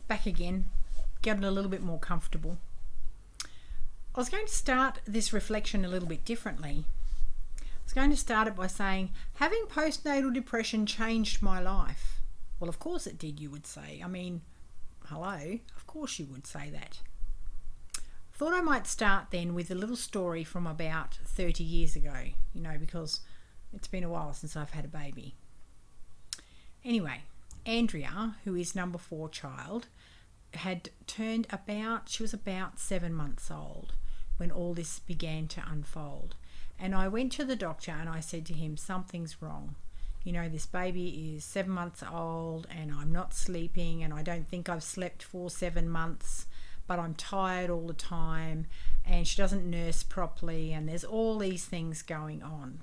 back again, getting a little bit more comfortable. I was going to start this reflection a little bit differently. I was going to start it by saying, having postnatal depression changed my life. Well, of course it did, you would say. I mean, hello, of course you would say that. Thought I might start then with a little story from about 30 years ago, because it's been a while since I've had a baby. Anyway, Andrea, who is number 4 child, she was about 7 months old when all this began to unfold. And I went to the doctor and I said to him, something's wrong. This baby is 7 months old and I'm not sleeping, and I don't think I've slept for 7 months, but I'm tired all the time and she doesn't nurse properly and there's all these things going on.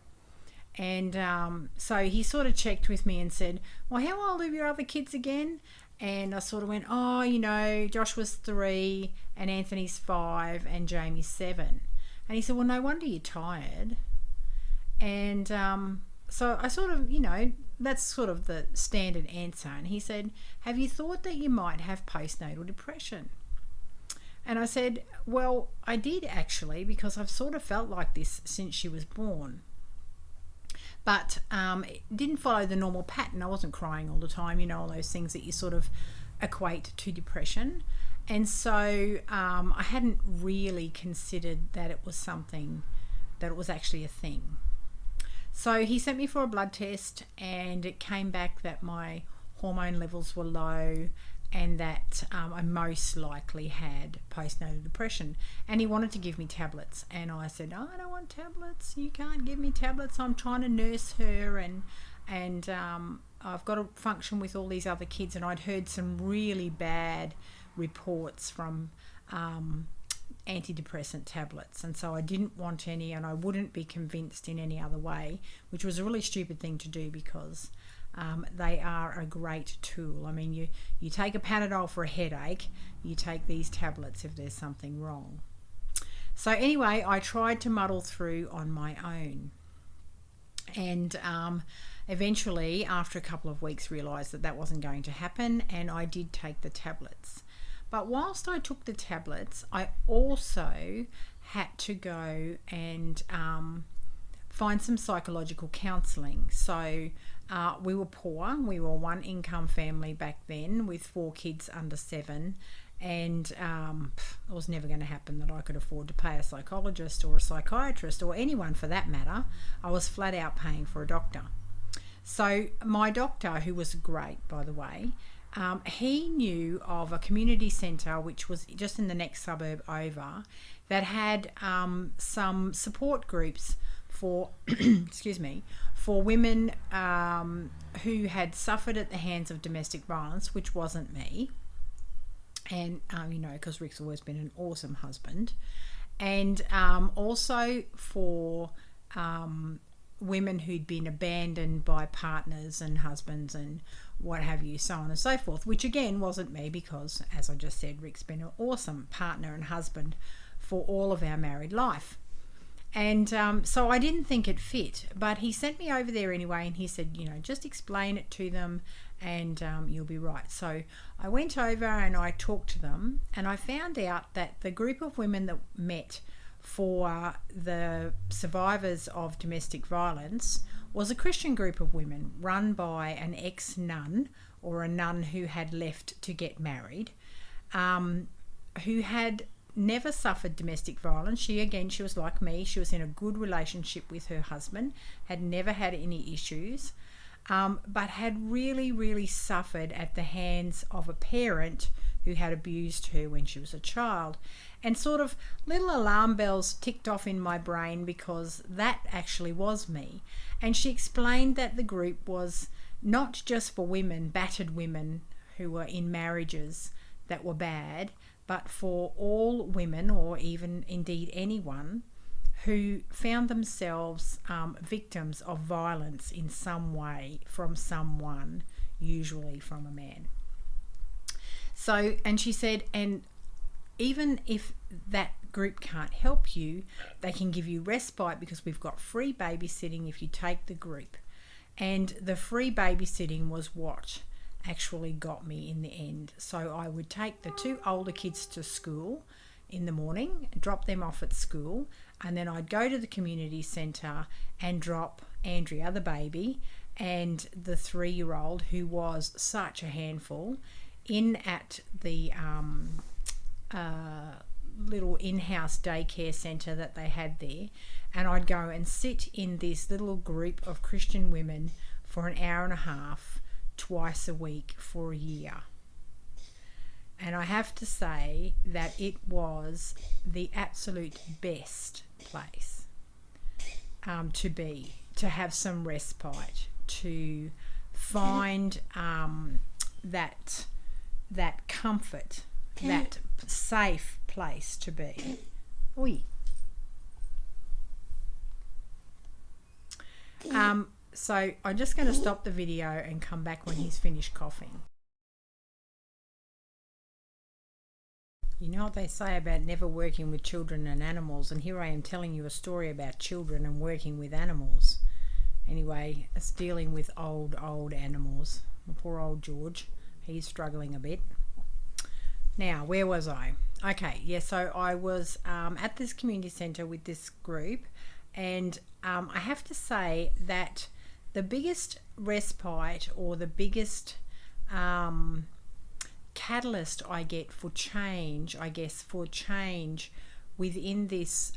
And so he sort of checked with me and said, well, how old are your other kids again? And I sort of went, Josh was 3 and Anthony's 5 and Jamie's 7. And he said, well, no wonder you're tired. And so I sort of, that's sort of the standard answer. And he said, have you thought that you might have postnatal depression? And I said, well, I did actually, because I've sort of felt like this since she was born. But it didn't follow the normal pattern. I wasn't crying all the time, all those things that you sort of equate to depression. And so I hadn't really considered that it was something, that it was actually a thing. So he sent me for a blood test and it came back that my hormone levels were low and that I most likely had postnatal depression. And he wanted to give me tablets. And I said, I don't want tablets. You can't give me tablets. I'm trying to nurse her and I've got to function with all these other kids. And I'd heard some really bad reports from antidepressant tablets. And so I didn't want any, and I wouldn't be convinced in any other way, which was a really stupid thing to do because they are a great tool. I mean, you take a Panadol for a headache, you take these tablets if there's something wrong. So anyway, I tried to muddle through on my own. And eventually, after a couple of weeks, realised that wasn't going to happen, and I did take the tablets. But whilst I took the tablets, I also had to go and find some psychological counselling. So we were poor. We were one income family back then with 4 kids under 7, and it was never going to happen that I could afford to pay a psychologist or a psychiatrist or anyone for that matter. I was flat out paying for a doctor. So my doctor, who was great by the way, he knew of a community centre which was just in the next suburb over that had some support groups for for women who had suffered at the hands of domestic violence, which wasn't me. And because Rick's always been an awesome husband, and also for women who'd been abandoned by partners and husbands and what have you, so on and so forth, which again wasn't me because, as I just said, Rick's been an awesome partner and husband for all of our married life. And so I didn't think it fit, but he sent me over there anyway, and he said, just explain it to them and you'll be right. So I went over and I talked to them, and I found out that the group of women that met for the survivors of domestic violence was a Christian group of women run by an ex-nun, or a nun who had left to get married, who had never suffered domestic violence. She was like me. She was in a good relationship with her husband, had never had any issues, but had really, really suffered at the hands of a parent who had abused her when she was a child. And sort of little alarm bells ticked off in my brain because that actually was me. And she explained that the group was not just for women, battered women who were in marriages that were bad, but for all women, or even indeed anyone, who found themselves victims of violence in some way from someone, usually from a man. So, and she said, and even if that group can't help you, they can give you respite because we've got free babysitting if you take the group. And the free babysitting was what? actually got me in the end. So I would take the 2 older kids to school in the morning, drop them off at school, and then I'd go to the community centre and drop Andrea, the baby, and the 3-year-old, who was such a handful, in at the little in-house daycare centre that they had there. And I'd go and sit in this little group of Christian women for an hour and a half twice a week for a year. And I have to say that it was the absolute best place to be, to have some respite, to find that comfort, that safe place to be. Oi. So I'm just going to stop the video and come back when he's finished coughing. You know what they say about never working with children and animals, and here I am telling you a story about children and working with animals. Anyway, it's dealing with old animals. Poor old George, he's struggling a bit. Now, where was I? Okay, yeah, so I was at this community centre with this group, and I have to say that the biggest respite, or the biggest catalyst I get for change, within this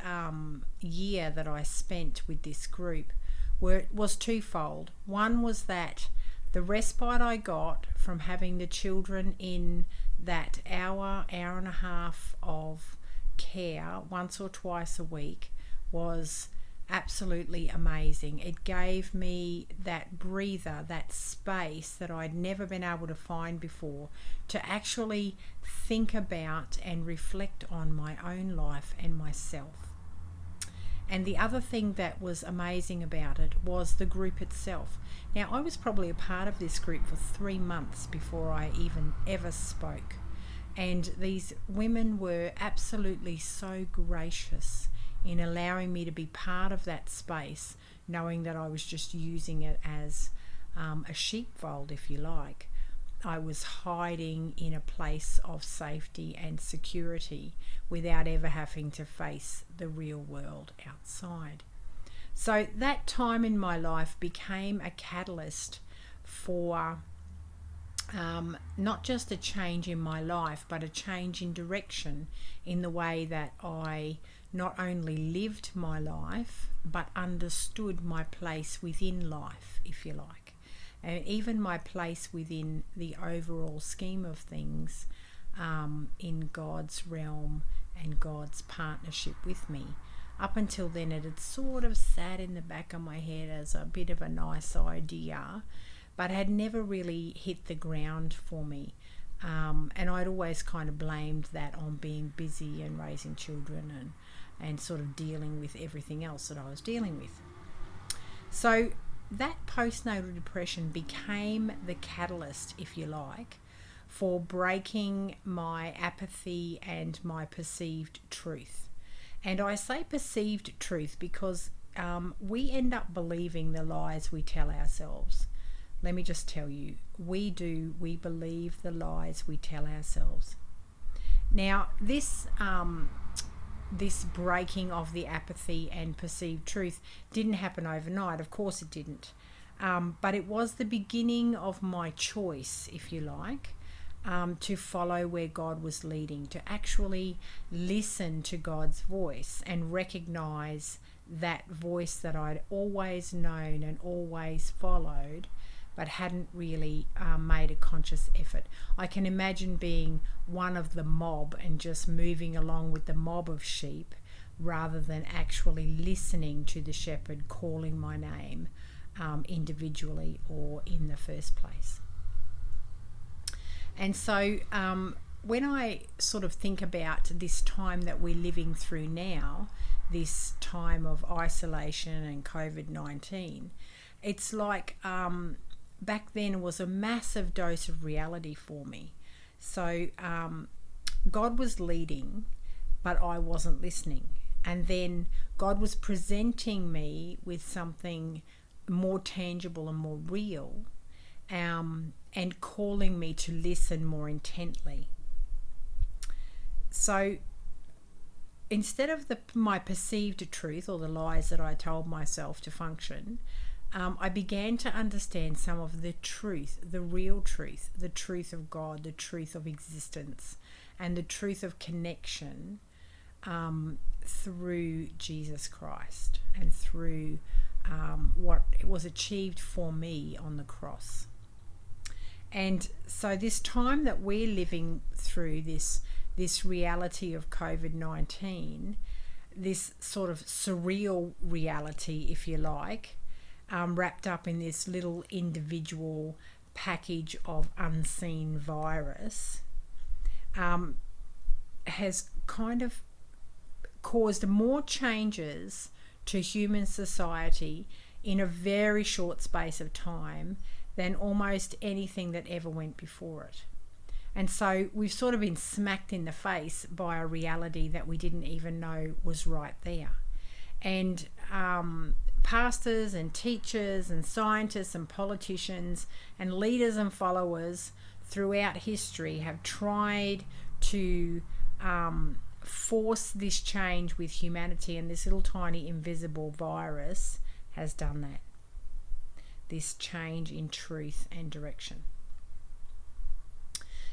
year that I spent with this group, was twofold. One was that the respite I got from having the children in that hour and a half of care once or twice a week was absolutely amazing. It gave me that breather, that space that I'd never been able to find before, to actually think about and reflect on my own life and myself. And the other thing that was amazing about it was the group itself. Now, I was probably a part of this group for 3 months before I even ever spoke. And these women were absolutely so gracious in allowing me to be part of that space, knowing that I was just using it as a sheepfold, if you like. I was hiding in a place of safety and security without ever having to face the real world outside. So that time in my life became a catalyst for not just a change in my life, but a change in direction in the way that I not only lived my life, but understood my place within life, if you like. And even my place within the overall scheme of things in God's realm and God's partnership with me. Up until then, it had sort of sat in the back of my head as a bit of a nice idea, but had never really hit the ground for me. And I'd always kind of blamed that on being busy and raising children and sort of dealing with everything else that I was dealing with. So that postnatal depression became the catalyst, if you like, for breaking my apathy and my perceived truth. And I say perceived truth because we end up believing the lies we tell ourselves. Let me just tell you, we believe the lies we tell ourselves. Now, this breaking of the apathy and perceived truth didn't happen overnight. Of course it didn't. But it was the beginning of my choice, if you like, to follow where God was leading, to actually listen to God's voice and recognize that voice that I'd always known and always followed, but hadn't really made a conscious effort. I can imagine being one of the mob and just moving along with the mob of sheep rather than actually listening to the shepherd calling my name individually or in the first place. And so when I sort of think about this time that we're living through now, this time of isolation and COVID-19, it's like back then was a massive dose of reality for me. So God was leading, but I wasn't listening. And then God was presenting me with something more tangible and more real. and calling me to listen more intently. So instead of my perceived truth or the lies that I told myself to function, I began to understand some of the truth, the real truth, the truth of God, the truth of existence, and the truth of connection through Jesus Christ and through what was achieved for me on the cross. And so this time that we're living through, this reality of COVID-19, this sort of surreal reality, if you like, wrapped up in this little individual package of unseen virus, has kind of caused more changes to human society in a very short space of time than almost anything that ever went before it. And so we've sort of been smacked in the face by a reality that we didn't even know was right there. And pastors and teachers and scientists and politicians and leaders and followers throughout history have tried to force this change with humanity, and this little tiny invisible virus has done that. This change in truth and direction.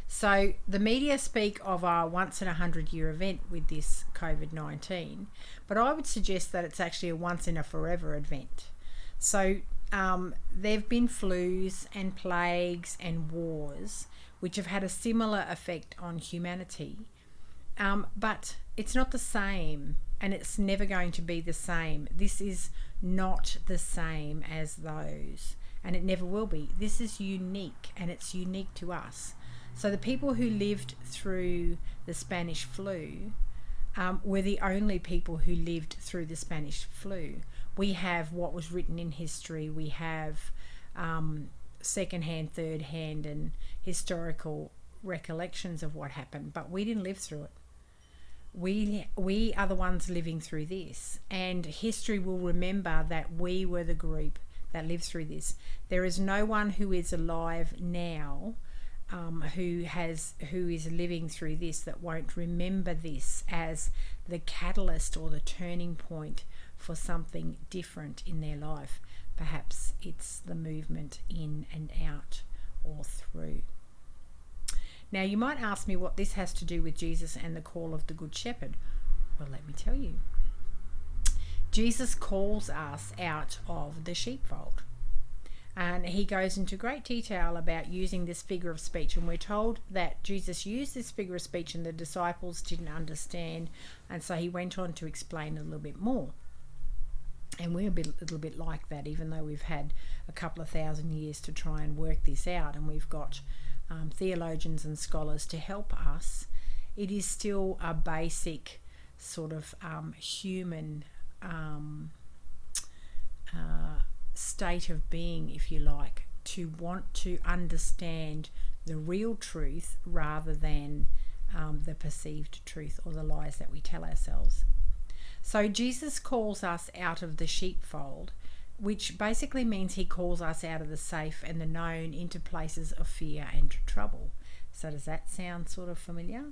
So the media speak of a once in 100-year event with this COVID-19, but I would suggest that it's actually a once in a forever event. So there have been flus and plagues and wars which have had a similar effect on humanity, but it's not the same, and it's never going to be the same. This is not the same as those, and it never will be. This is unique, and it's unique to us. So the people who lived through the Spanish flu were the only people who lived through the Spanish flu. We have what was written in history. We have second-hand, third-hand, and historical recollections of what happened, but we didn't live through it. We are the ones living through this, and history will remember that we were the group that lived through this. There is no one who is alive now who is living through this that won't remember this as the catalyst or the turning point for something different in their life. Perhaps it's the movement in and out or through. Now, you might ask me what this has to do with Jesus and the call of the Good Shepherd. Well, let me tell you. Jesus calls us out of the sheepfold. And he goes into great detail about using this figure of speech. And we're told that Jesus used this figure of speech and the disciples didn't understand. And so he went on to explain a little bit more. And we're a little bit like that, even though we've had a couple of thousand years to try and work this out. And we've got theologians and scholars to help us. It is still a basic sort of human state of being, if you like, to want to understand the real truth rather than the perceived truth or the lies that we tell ourselves. So Jesus calls us out of the sheepfold, which basically means he calls us out of the safe and the known into places of fear and trouble. So does that sound sort of familiar?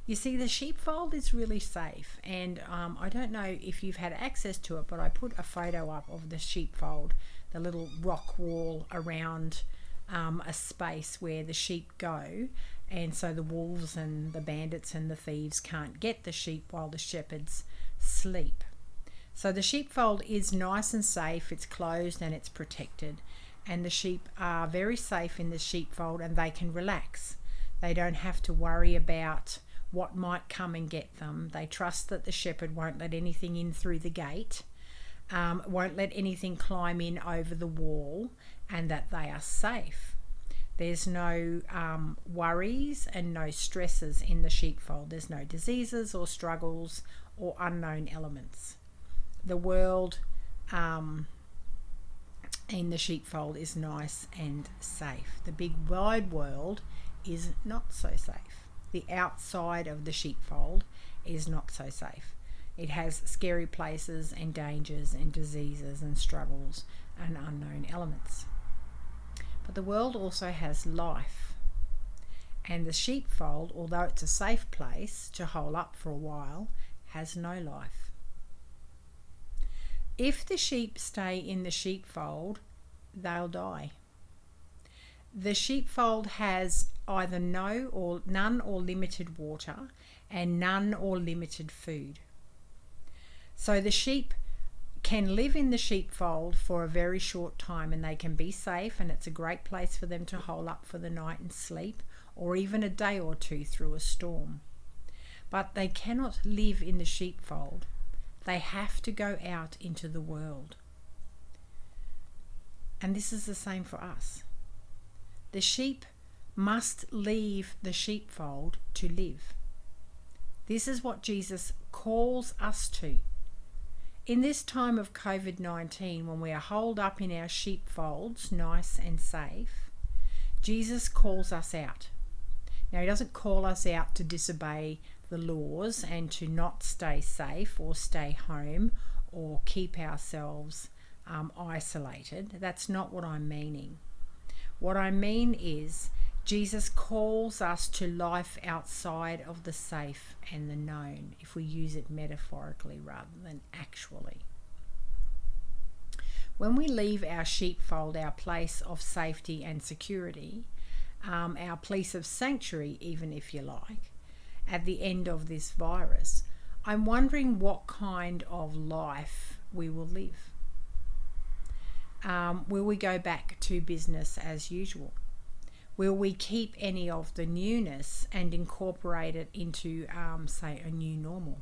You see, the sheepfold is really safe, and I don't know if you've had access to it, but I put a photo up of the sheepfold, the little rock wall around a space where the sheep go, and so the wolves and the bandits and the thieves can't get the sheep while the shepherds sleep. So the sheepfold is nice and safe, it's closed and it's protected, and the sheep are very safe in the sheepfold and they can relax. They don't have to worry about what might come and get them. They trust that the shepherd won't let anything in through the gate, won't let anything climb in over the wall, and that they are safe. There's no worries and no stresses in the sheepfold. There's no diseases or struggles or unknown elements. The world in the sheepfold is nice and safe. The big wide world is not so safe. The outside of the sheepfold is not so safe. It has scary places and dangers and diseases and struggles and unknown elements. But the world also has life. And the sheepfold, although it's a safe place to hole up for a while, has no life. If the sheep stay in the sheepfold, they'll die. The sheepfold has either none or limited water, and none or limited food. So the sheep can live in the sheepfold for a very short time, and they can be safe, and it's a great place for them to hole up for the night and sleep, or even a day or two through a storm. But they cannot live in the sheepfold. They have to go out into the world. And this is the same for us. The sheep must leave the sheepfold to live. This is what Jesus calls us to. In this time of COVID-19, when we are holed up in our sheepfolds, nice and safe, Jesus calls us out. Now, he doesn't call us out to disobey the laws and to not stay safe or stay home or keep ourselves isolated. That's not what I'm meaning. What I mean is Jesus calls us to life outside of the safe and the known, if we use it metaphorically rather than actually. When we leave our sheepfold, our place of safety and security, our place of sanctuary, even if you like, at the end of this virus, I'm wondering what kind of life we will live. Will we go back to business as usual? Will we keep any of the newness and incorporate it into, say, a new normal?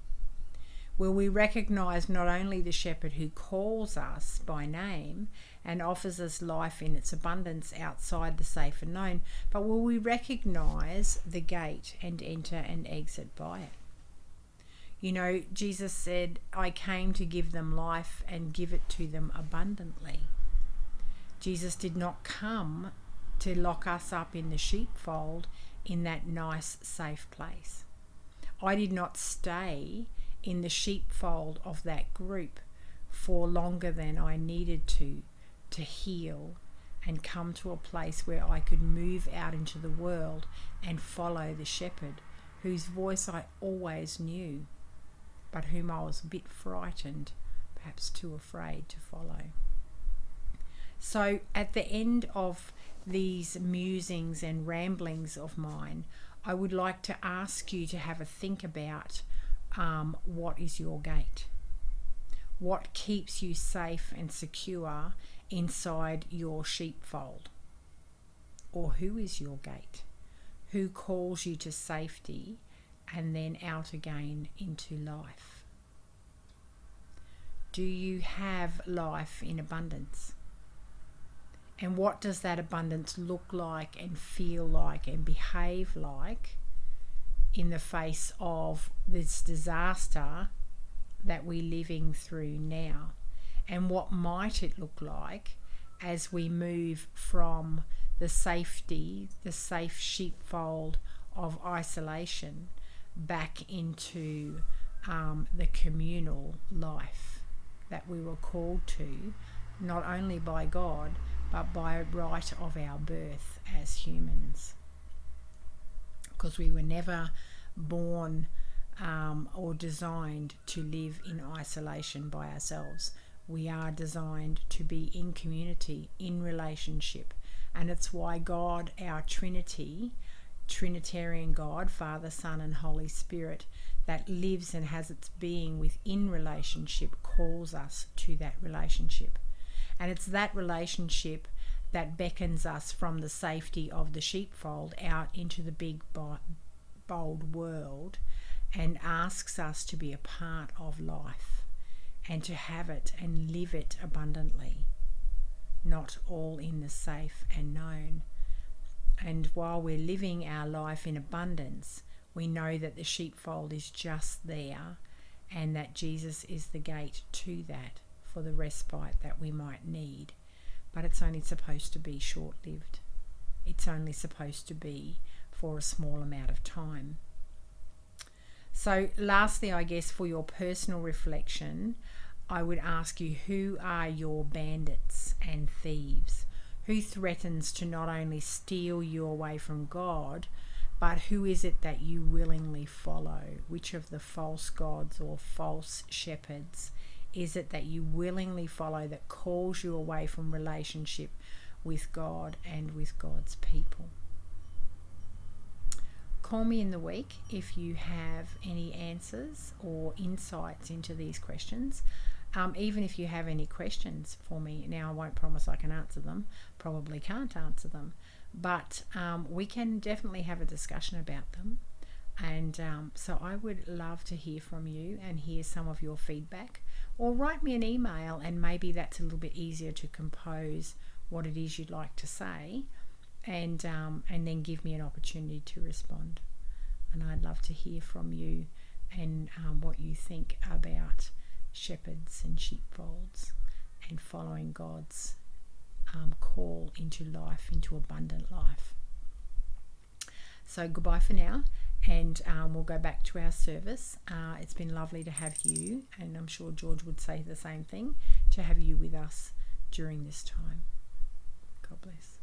Will we recognise not only the shepherd who calls us by name and offers us life in its abundance outside the safe and known, but will we recognise the gate and enter and exit by it? You know, Jesus said, I came to give them life and give it to them abundantly. Jesus did not come to lock us up in the sheepfold in that nice, safe place. I did not stay in the sheepfold of that group for longer than I needed to heal and come to a place where I could move out into the world and follow the shepherd, whose voice I always knew, but whom I was a bit frightened, perhaps too afraid to follow. So at the end of these musings and ramblings of mine, I would like to ask you to have a think about what is your gate? What keeps you safe and secure inside your sheepfold? Or who is your gate? Who calls you to safety and then out again into life? Do you have life in abundance? And what does that abundance look like and feel like and behave like in the face of this disaster that we're living through now? And what might it look like as we move from the safety, the safe sheepfold of isolation back into the communal life that we were called to, not only by God, but by right of our birth as humans. Because we were never born or designed to live in isolation by ourselves. We are designed to be in community, in relationship. And it's why God, our Trinity, Trinitarian God, Father, Son and Holy Spirit, that lives and has its being within relationship, calls us to that relationship. And it's that relationship that beckons us from the safety of the sheepfold out into the big, bold world and asks us to be a part of life and to have it and live it abundantly, not all in the safe and known. And while we're living our life in abundance, we know that the sheepfold is just there and that Jesus is the gate to that for the respite that we might need. But it's only supposed to be short-lived. It's only supposed to be for a small amount of time. So lastly, I guess for your personal reflection, I would ask you, who are your bandits and thieves? who threatens to not only steal you away from God, but who is it that you willingly follow? Which of the false gods or false shepherds is it that you willingly follow that calls you away from relationship with God and with God's people? Call me in the week if you have any answers or insights into these questions. Even if you have any questions for me. Now, I won't promise I can answer them, probably can't answer them, but we can definitely have a discussion about them. And so I would love to hear from you and hear some of your feedback, or write me an email, and maybe that's a little bit easier to compose what it is you'd like to say, and then give me an opportunity to respond. And I'd love to hear from you and what you think about shepherds and sheepfolds and following God's call into life, into abundant life. So goodbye for now, and we'll go back to our service. It's been lovely to have you, and I'm sure George would say the same thing, to have you with us during this time. God bless.